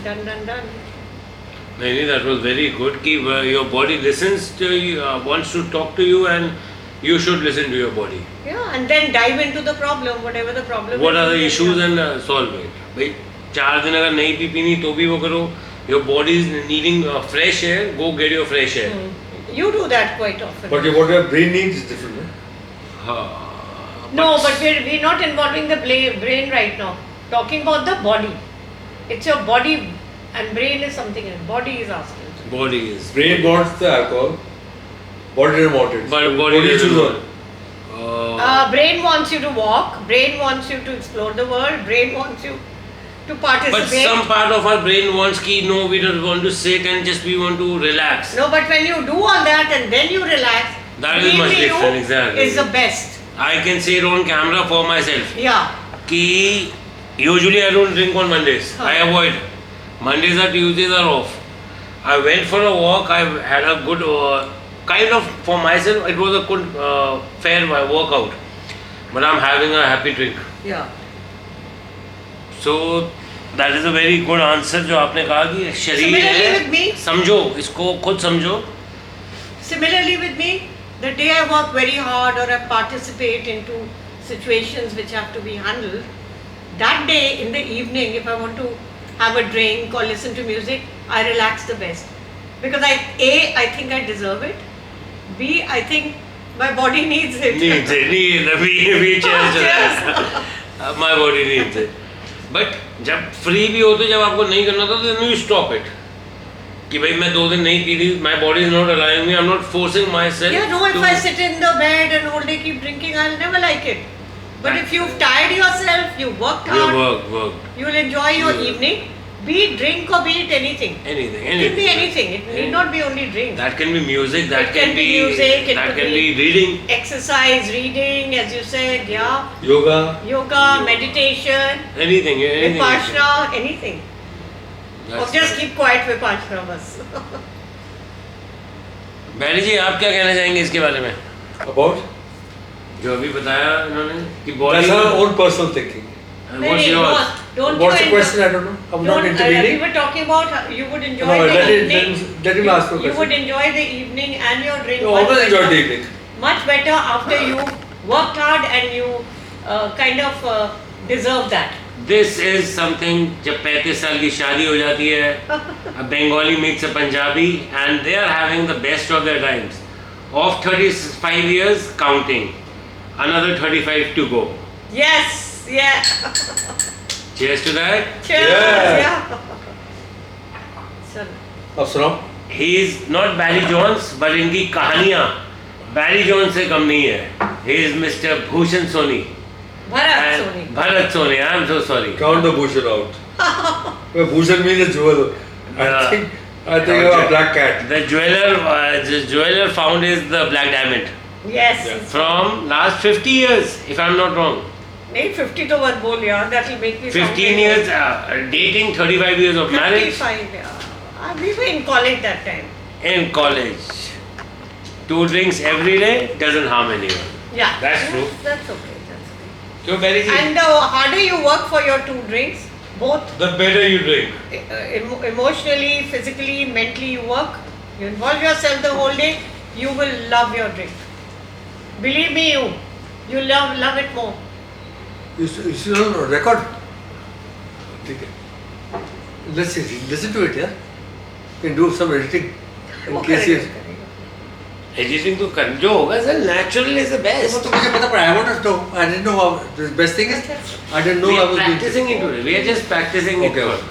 done. नहीं, that was very good. कि your body listens to you, wants to talk to you, and you should listen to your body. Yeah, and then dive into the problem, whatever the problem What is. are the issues and solve it. भाई 4 दिन अगर नहीं P पीनी तो भी वो करो. Your body is needing fresh air. Go get your fresh air. You do that quite often. But what your brain needs is different. No, but we're not involving the brain right now. Talking about the body. It's your body and brain is something else. Body is asking. Body is. Brain wants the alcohol. Body doesn't want it. But So body what do you doesn't choose want. on? Brain wants you to walk. Brain wants you to explore the world. Brain wants you to participate. But some part of our brain wants ki no, we don't want to sit and just we want to relax. No, but when you do all that and then you relax, That is much believe me, different, you exactly. is the best. I can say it on camera for myself. Yeah. Ki usually I don't drink on Mondays. I avoid. Mondays or Tuesdays are off. I went for a walk. I had a good kind of for myself. It was a good fair workout. But I'm having a happy drink. Yeah. So that is a very good answer जो आपने कहा कि शरीर Similarly है. with me. समझो इसको खुद समझो. Similarly with me, the day I work very hard or I participate into situations which have to be handled, that day in the evening, if I want to have a drink or listen to music, I relax the best. Because I think I deserve it. B, I think my body needs it. Needs it. We cheers. My body needs it. But जब free भी हो तो जब आपको नहीं करना था then you stop it. कि भाई मैं 2 दिन नहीं पी रही, my body is not allowing me, I'm not forcing myself. Yeah, no, if I sit in the bed and all day keep drinking, I'll never like it. But if you've tired yourself, you worked hard, work. you'll enjoy your evening, be it drink or be it anything. Anything. It can be anything. It need not be only drink. That can be music, that It can be music, it that could can be- be reading. Exercise, reading, as you said, yeah. Yoga. Meditation, Anything. Vipassana, anything. Or That's just right. keep quiet Vipassana bas. बैरी जी आप क्या कहना चाहेंगे इसके बारे में? About? जो अभी बताया इन्होंने कि That's body. our own personal thinking. What's yours? Don't What's you the question? I don't know. I'm not We intervening. were talking about how you would enjoy No, the let evening. him ask the You would question. enjoy the evening and your drink. You much always enjoy better- the evening. Much better after you worked hard and you kind of deserve that. This is something जब 35 साल की शादी हो जाती है, a Bengali meets a Punjabi and they are having the best of their times. Of 35 years counting, another 35 to go. Yes, yeah. Cheers to that. Cheers, Yeah. yeah. So, अब सुनाओ. He is not Barry Jones, but इनकी कहानियाँ Barry Jones से कम नहीं है. He is Mr. Bhushan Soni. Bharat And Soni. Bharat Soni. I am so sorry. Count the Bhushan out. Well, Bhushan means a jewel. I think you have a black cat. The jeweler found is the black diamond Yes. Yeah. from last 50 years, if I am not wrong. नहीं 50 तो मत बोल यार, that will make me sound 15 very years old. dating, 35 years of marriage 55, yeah. We were in college that time. in college. 2 drinks every day doesn't harm anyone. Yeah. That's true. That's okay. So Barry ji, And the harder you work for your 2 drinks, both the better you drink. emotionally, physically, mentally you work, you involve yourself the whole day, you will love your drink. Believe me, you love it more. You should know, record. ठीक है. Let's see, listen to it, yeah. You can do some editing in वो case you. करेगा. Editing तो कर जो होगा sir, natural is the वो best. तो मुझे पता पड़ा. I wanted to know. I didn't know how. The best thing is, I didn't know We I are was practicing doing. into it. We are just practicing it. Okay. first.